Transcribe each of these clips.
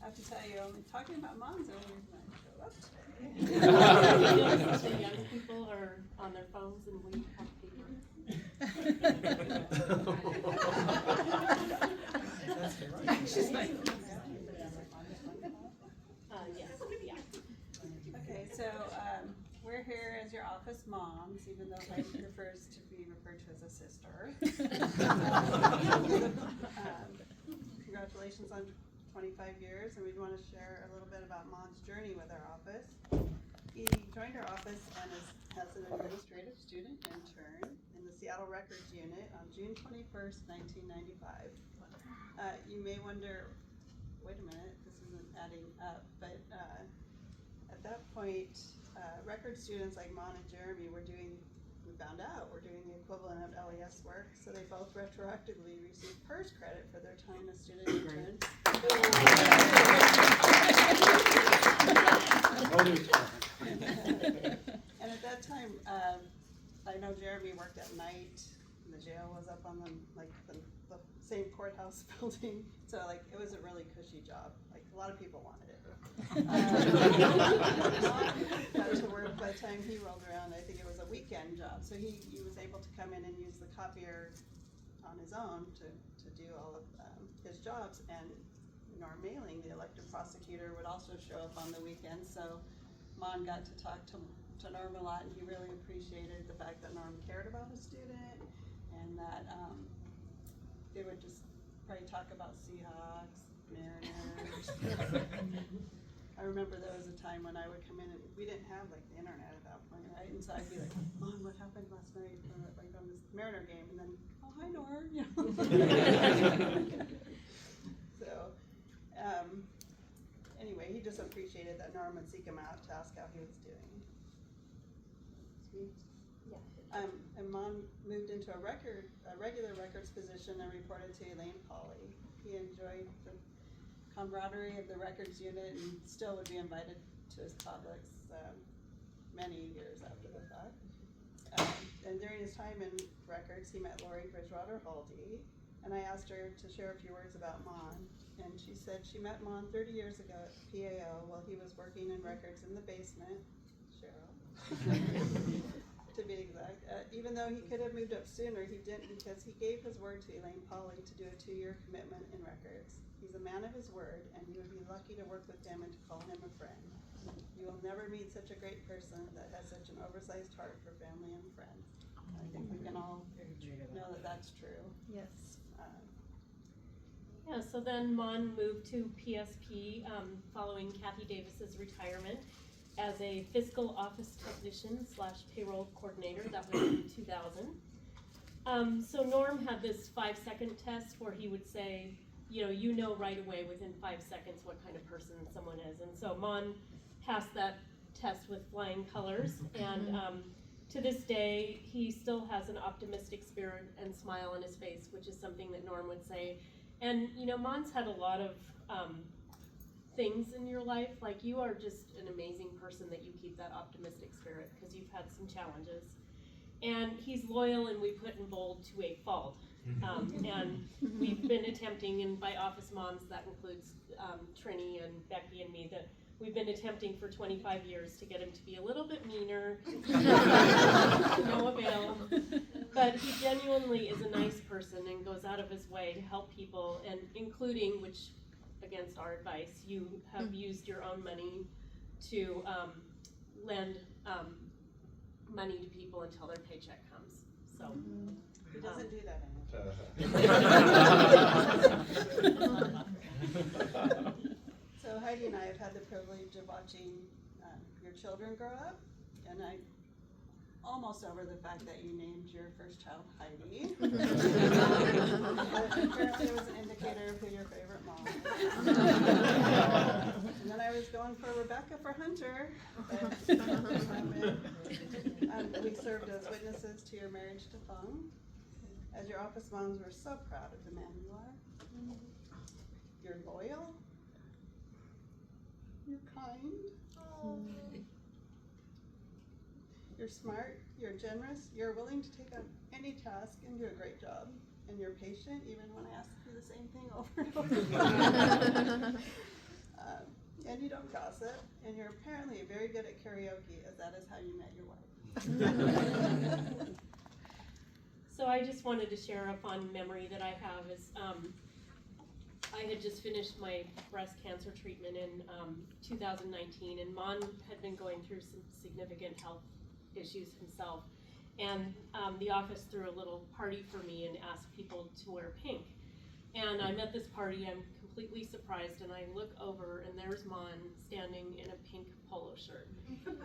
have to tell you, I'm talking about moms, the only reason I showed up today. The young people are on their phones and we have paper. She's like, Yes, yeah. okay, so we're here as your office moms, even though Heidi prefers to be referred to as a sister. Congratulations on 25 years, and we want to share a little bit about Mon's journey with our office. He joined our office and as an administrative student intern in the Seattle Records Unit on June 21st, 1995. You may wonder, wait a minute, this isn't adding up, but at that point, record students like Mon and Jeremy we found out, were doing the equivalent of LES work, so they both retroactively received PERS credit for their time as student interns. And at that time, I know Jeremy worked at night, and the jail was up on the same courthouse building, so like it was a really cushy job. Like a lot of people wanted it. Got to work by the time he rolled around. I think it was a weekend job, so he was able to come in and use the copier on his own to do all of his jobs. And Norm Mailing, the elected prosecutor, would also show up on the weekends. So Mon got to talk to Norm a lot, and he really appreciated the fact that Norm cared about his student, and that they would just probably talk about Seahawks, Mariners. I remember there was a time when I would come in and we didn't have like the internet at that point, right? And so I'd be like, Mom, what happened last night like on this Mariner game? And then, oh, hi, Norm. You know? So, anyway, he just appreciated that Norm would seek him out to ask how he was doing. Sweet. Yeah. And Mon moved into a regular records position and reported to Elaine Pauley. He enjoyed the camaraderie of the records unit and still would be invited to his publics many years after the fact. And during his time in records, he met Lori Bridgewater Haldy, and I asked her to share a few words about Mon. And she said she met Mon 30 years ago at PAO while he was working in records in the basement. Cheryl. To be exact. Even though he could have moved up sooner, he didn't because he gave his word to Elaine Pauley to do a 2-year commitment in records. He's a man of his word, and you would be lucky to work with him and to call him a friend. You will never meet such a great person that has such an oversized heart for family and friends. I think we can all know that that's true. Yes. Yeah, so then Mon moved to PSP following Kathy Davis's retirement as a fiscal office technician / payroll coordinator. That was in 2000. So Norm had this 5-second test where he would say, you know right away within 5 seconds what kind of person someone is. And so Mon passed that test with flying colors. And to this day, he still has an optimistic spirit and smile on his face, which is something that Norm would say. And Mon's had a lot of things in your life. Like, you are just an amazing person that you keep that optimistic spirit because you've had some challenges. And he's loyal, and we put in bold, to a fault. And we've been attempting, and by office moms, that includes Trini and Becky and me, that we've been attempting for 25 years to get him to be a little bit meaner. No avail. But he genuinely is a nice person and goes out of his way to help people, and including, which against our advice, you have used your own money to lend money to people until their paycheck comes. So He doesn't do that anymore. So Heidi and I have had the privilege of watching your children grow up, and I'm almost over the fact that you named your first child Heidi. Apparently it was an indicator of who your favorite mom is. And then I was going for Rebecca for Hunter. We served as witnesses to your marriage to Fung. As your office moms, we're so proud of the man you are. You're loyal. You're kind. You're smart. You're generous. You're willing to take on any task and do a great job. And you're patient, even when I ask you the same thing over and over again. and you don't gossip, and you're apparently very good at karaoke, as that is how you met your wife. So I just wanted to share a fun memory that I have is, I had just finished my breast cancer treatment in 2019, and Manh had been going through some significant health issues himself. And the office threw a little party for me and asked people to wear pink. And I'm at this party, I'm completely surprised, and I look over and there's Manh standing in a pink polo shirt.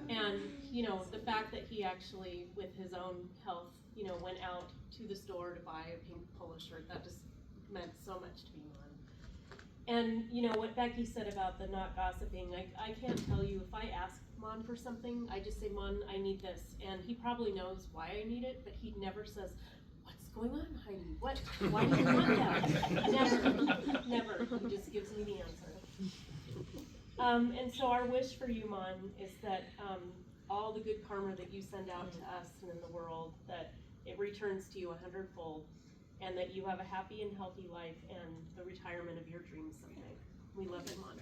And, you know, the fact that he actually, with his own health, you know, went out to the store to buy a pink polo shirt, that just meant so much to me, Manh. And, you know, what Becky said about the not gossiping, I can't tell you, if I ask Manh for something, I just say, Manh, I need this. And he probably knows why I need it, but he never says, what's going on, Heidi? Why do you want that? Never. He just gives me the answer. And so our wish for you, Manh, is that all the good karma that you send out to us and in the world, that it returns to you 100-fold, and that you have a happy and healthy life and the retirement of your dreams someday. We love you, Manh.